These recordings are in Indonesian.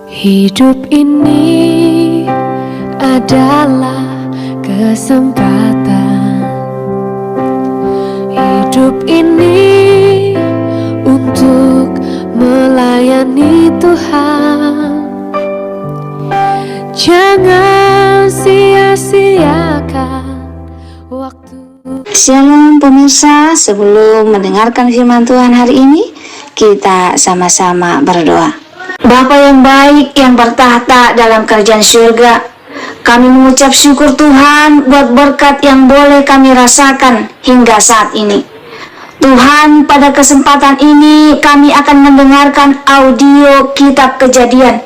Hidup ini adalah kesempatan. Hidup ini untuk melayani Tuhan. Jangan sia-siakan waktu. Shalom pemirsa, sebelum mendengarkan firman Tuhan hari ini, kita sama-sama berdoa. Bapa yang baik yang bertahta dalam kerajaan surga, kami mengucap syukur Tuhan buat berkat yang boleh kami rasakan hingga saat ini. Tuhan, pada kesempatan ini kami akan mendengarkan audio kitab Kejadian.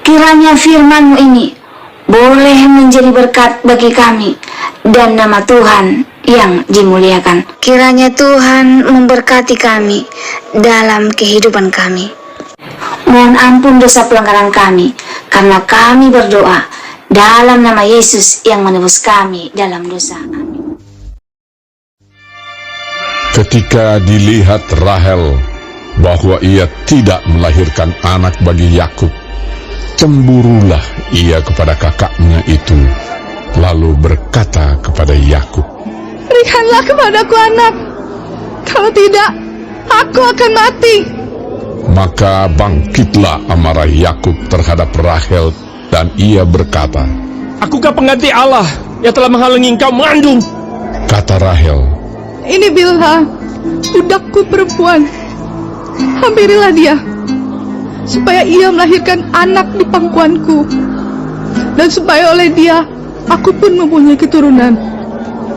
Kiranya firman-Mu ini boleh menjadi berkat bagi kami dan nama Tuhan yang dimuliakan. Kiranya Tuhan memberkati kami dalam kehidupan kami. Mohon ampun dosa pelanggaran kami, karena kami berdoa dalam nama Yesus yang menebus kami dalam dosa. Amin. Ketika dilihat Rahel bahwa ia tidak melahirkan anak bagi Yakub, cemburulah ia kepada kakaknya itu, lalu berkata kepada Yakub, "Berikanlah kepadaku anak, kalau tidak, aku akan mati." Maka bangkitlah amarah Yakub terhadap Rahel, dan ia berkata, "Akukah pengganti Allah yang telah menghalangi engkau mengandung?" Kata Rahel, "Ini Bilha, budakku perempuan. Hampirilah dia, supaya ia melahirkan anak di pangkuanku, dan supaya oleh dia aku pun mempunyai keturunan."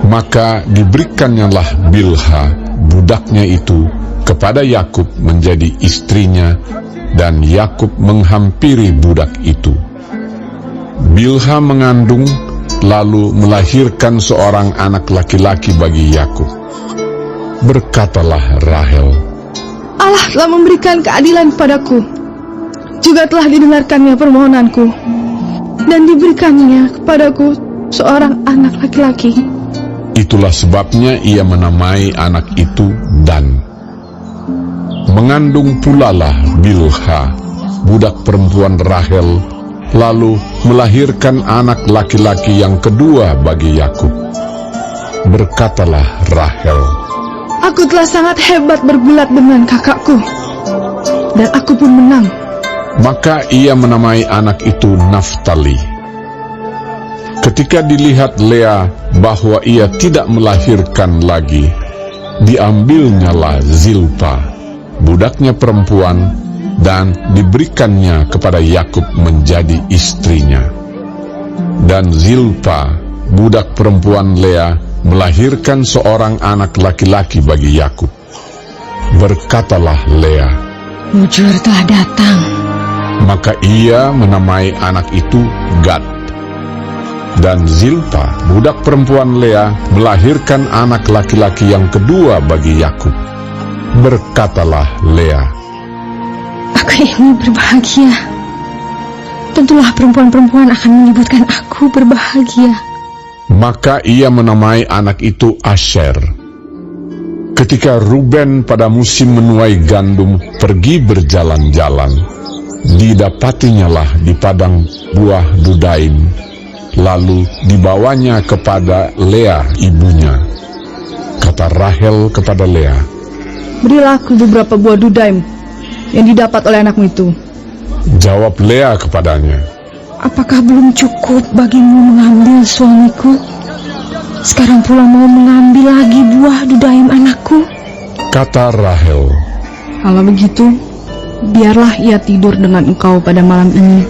Maka diberikannya Bilha, budaknya itu, kepada Yakub menjadi istrinya, dan Yakub menghampiri budak itu. Bilha mengandung, lalu melahirkan seorang anak laki-laki bagi Yakub. Berkatalah Rahel, "Allah telah memberikan keadilan kepadaku, juga telah didengarkannya permohonanku, dan diberikannya kepadaku seorang anak laki-laki." Itulah sebabnya ia menamai anak itu Dan. Mengandung pulalah Bilha, budak perempuan Rahel, lalu melahirkan anak laki-laki yang kedua bagi Yakub. Berkatalah Rahel, "Aku telah sangat hebat bergulat dengan kakakku, dan aku pun menang." Maka ia menamai anak itu Naftali. Ketika dilihat Lea bahwa ia tidak melahirkan lagi, diambilnyalah Zilpa, budaknya perempuan, dan diberikannya kepada Yakub menjadi istrinya. Dan Zilpa, budak perempuan Lea, melahirkan seorang anak laki-laki bagi Yakub. Berkatalah Lea, "Mujur telah datang." Maka ia menamai anak itu Gad. Dan Zilpa, budak perempuan Lea, melahirkan anak laki-laki yang kedua bagi Yakub. Berkatalah Lea, "Aku ingin berbahagia. Tentulah perempuan-perempuan akan menyebutkan aku berbahagia." Maka ia menamai anak itu Asher. Ketika Ruben pada musim menuai gandum pergi berjalan-jalan, didapatinyalah di padang buah Dudaim, lalu dibawanya kepada Lea ibunya. Kata Rahel kepada Lea, "Berilah aku beberapa buah dudaim yang didapat oleh anakmu itu." Jawab Lea kepadanya, "Apakah belum cukup bagimu mengambil suamiku? Sekarang pula mau mengambil lagi buah dudaim anakku?" Kata Rahel, "Kalau begitu, biarlah ia tidur dengan engkau pada malam ini,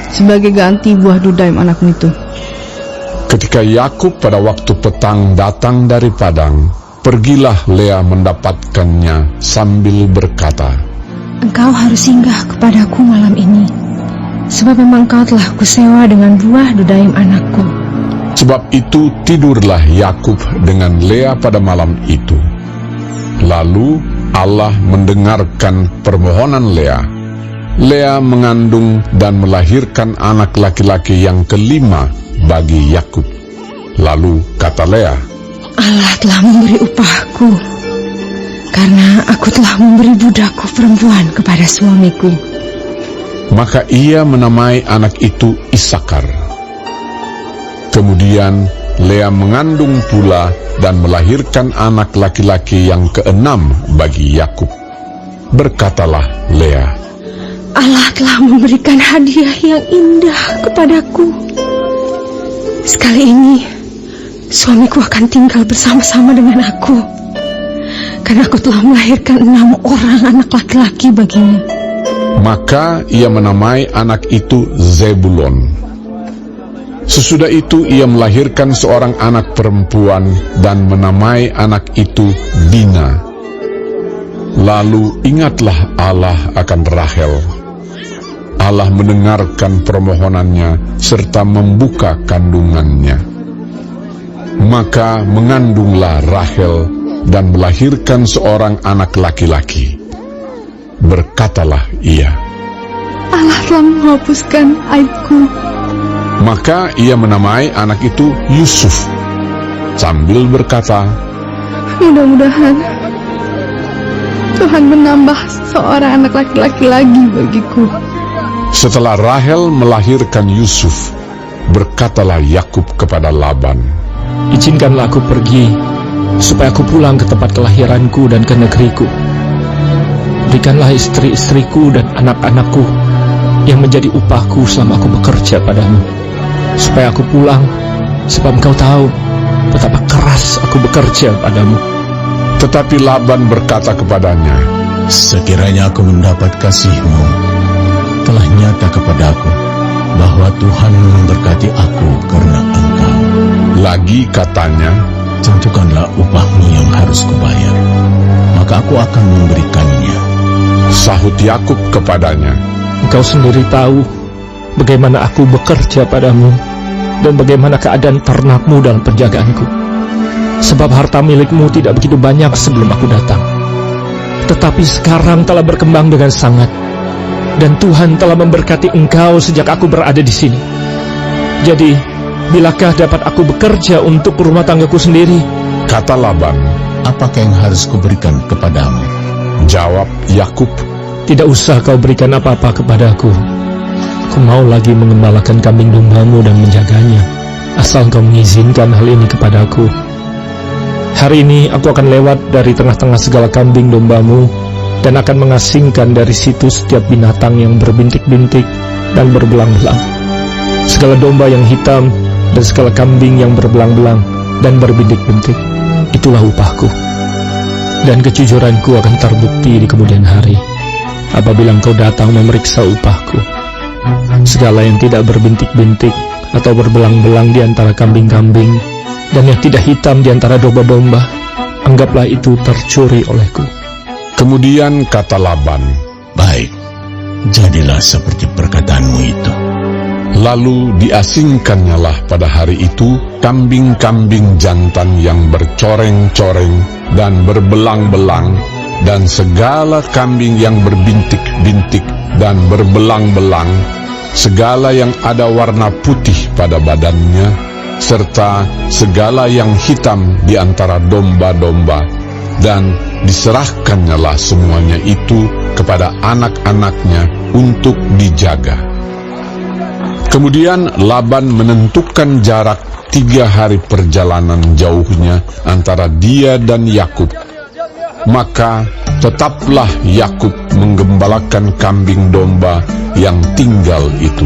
sebagai ganti buah dudaim anakmu itu." Ketika Yakub pada waktu petang datang dari padang, pergilah Lea mendapatkannya sambil berkata, "Engkau harus singgah kepadaku malam ini, sebab memang engkau telah kusewa dengan buah dudaim anakku." Sebab itu tidurlah Yakub dengan Lea pada malam itu. Lalu Allah mendengarkan permohonan Lea. Lea mengandung dan melahirkan anak laki-laki yang kelima bagi Yakub. Lalu kata Lea, "Allah telah memberi upahku, karena aku telah memberi budakku perempuan kepada suamiku." Maka ia menamai anak itu Isakar. Kemudian Lea mengandung pula dan melahirkan anak laki-laki yang keenam bagi Yakub. Berkatalah Lea, Allah telah memberikan hadiah yang indah kepadaku. Sekali ini, suamiku akan tinggal bersama-sama dengan aku, karena aku telah melahirkan 6 orang anak laki-laki baginya. Maka ia menamai anak itu Zebulon. Sesudah itu ia melahirkan seorang anak perempuan dan menamai anak itu Dina. Lalu ingatlah Allah akan Rahel. Allah mendengarkan permohonannya serta membuka kandungannya. Maka mengandunglah Rahel dan melahirkan seorang anak laki-laki. Berkatalah ia, Allah telah menghapuskan aibku. maka ia menamai anak itu Yusuf, sambil berkata, Mudah-mudahan Tuhan menambah seorang anak laki-laki lagi bagiku. Setelah Rahel melahirkan Yusuf, berkatalah Yakub kepada Laban, Izinkanlah aku pergi, supaya aku pulang ke tempat kelahiranku dan ke negeriku. Berikanlah istri-istriku dan anak-anakku yang menjadi upahku selama aku bekerja padamu, supaya aku pulang, sebab engkau tahu betapa keras aku bekerja padamu. Tetapi Laban berkata kepadanya, Sekiranya aku mendapat kasih-Mu, telah nyata kepadaku bahwa Tuhan memberkati aku karena Engkau. lagi katanya, Tentukanlah upah-Mu yang harus kubayar, maka aku akan memberikannya. sahut Yakub kepadanya, Engkau sendiri tahu bagaimana aku bekerja padamu dan bagaimana keadaan ternakmu dalam penjagaanku. Sebab harta milikmu tidak begitu banyak sebelum aku datang, tetapi sekarang telah berkembang dengan sangat, dan Tuhan telah memberkati engkau sejak aku berada di sini. Jadi, bilakah dapat aku bekerja untuk rumah tanggaku sendiri? kata Laban. Apakah yang harus kuberikan kepadamu? Jawab Yakub, Tidak usah kau berikan apa-apa kepadaku. Aku mau lagi mengembalakan kambing dombamu dan menjaganya, asal kau mengizinkan hal ini kepadaku. Hari ini aku akan lewat dari tengah-tengah segala kambing dombamu dan akan mengasingkan dari situ setiap binatang yang berbintik-bintik dan berbelang-belang, segala domba yang hitam dan segala kambing yang berbelang-belang dan berbintik-bintik. Itulah upahku, dan kejujuranku akan terbukti di kemudian hari apabila engkau datang memeriksa upahku. Segala yang tidak berbintik-bintik atau berbelang-belang di antara kambing-kambing, dan yang tidak hitam di antara domba-domba, anggaplah itu tercuri olehku. Kemudian kata Laban, Baik, jadilah seperti perkataanmu itu. lalu diasingkannyalah pada hari itu kambing-kambing jantan yang bercoreng-coreng dan berbelang-belang, dan segala kambing yang berbintik-bintik dan berbelang-belang, segala yang ada warna putih pada badannya, serta segala yang hitam di antara domba-domba, dan diserahkannyalah semuanya itu kepada anak-anaknya untuk dijaga. Kemudian Laban menentukan jarak 3 hari perjalanan jauhnya antara dia dan Yakub. Maka tetaplah Yakub menggembalakan kambing domba yang tinggal itu.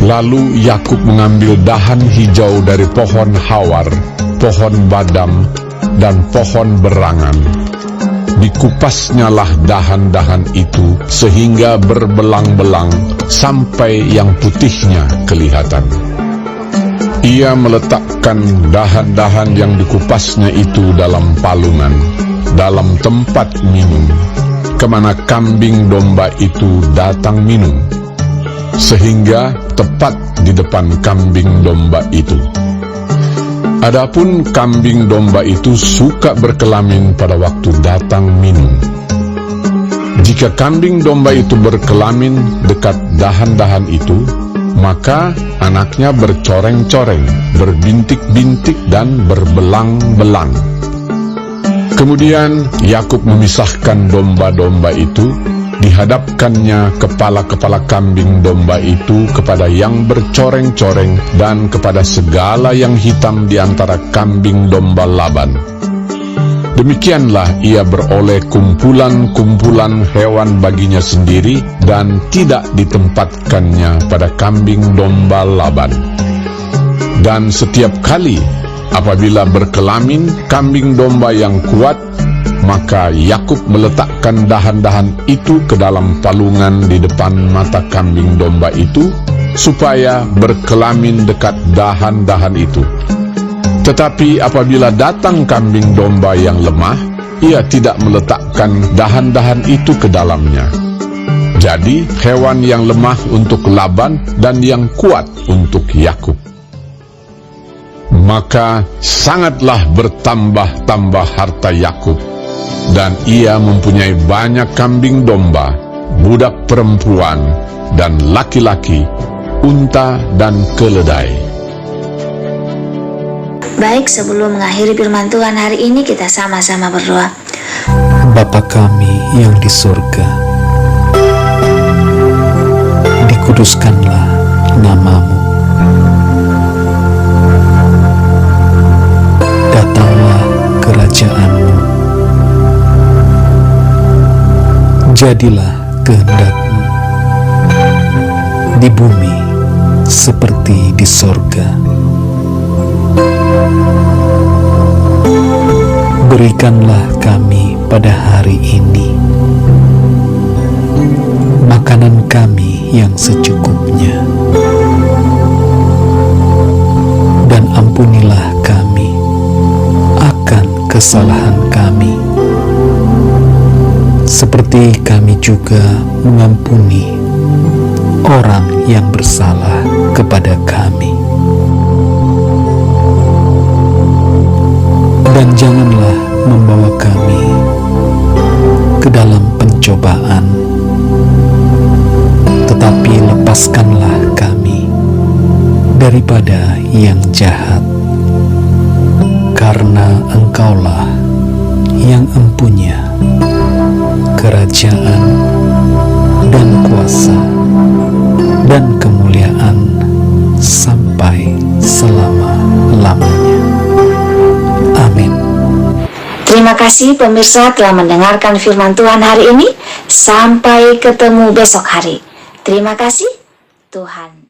Lalu Yakub mengambil dahan hijau dari pohon hawar, pohon badam, dan pohon berangan. Dikupasnyalah dahan-dahan itu sehingga berbelang-belang sampai yang putihnya kelihatan. Ia meletakkan dahan-dahan yang dikupasnya itu dalam palungan, dalam tempat minum, kemana kambing domba itu datang minum, sehingga tepat di depan kambing domba itu. Adapun kambing domba itu suka berkelamin pada waktu datang minum. Jika kambing domba itu berkelamin dekat dahan-dahan itu, maka anaknya bercoreng-coreng, berbintik-bintik, dan berbelang-belang. Kemudian Yakub memisahkan domba-domba itu dihadapkannya kepala-kepala kambing domba itu kepada yang bercoreng-coreng dan kepada segala yang hitam di antara kambing domba Laban. Demikianlah ia beroleh kumpulan-kumpulan hewan baginya sendiri dan tidak ditempatkannya pada kambing domba Laban. Dan setiap kali apabila berkelamin kambing domba yang kuat, maka Yakub meletakkan dahan-dahan itu ke dalam palungan di depan mata kambing domba itu, supaya berkelamin dekat dahan-dahan itu. Tetapi apabila datang kambing domba yang lemah, ia tidak meletakkan dahan-dahan itu ke dalamnya. Jadi hewan yang lemah untuk Laban dan yang kuat untuk Yakub. Maka sangatlah bertambah-tambah harta Yakub, dan ia mempunyai banyak kambing domba, budak perempuan, dan laki-laki, unta dan keledai. Baik, sebelum mengakhiri firman Tuhan hari ini, kita sama-sama berdoa. Bapa kami yang di surga, dikuduskanlah nama-Mu. Datanglah kerajaan-Mu. Jadilah kehendak-Mu di bumi seperti di sorga. Berikanlah kami pada hari ini makanan kami yang secukupnya, dan ampunilah kami akan kesalahan kami, seperti kami juga mengampuni orang yang bersalah kepada kami. Dan janganlah membawa kami ke dalam pencobaan, tetapi lepaskanlah kami daripada yang jahat, karena Engkaulah yang empunya kerajaan dan kuasa dan kemuliaan sampai selama-lamanya. Amin. Terima kasih pemirsa telah mendengarkan firman Tuhan hari ini. Sampai ketemu besok hari. Terima kasih. Tuhan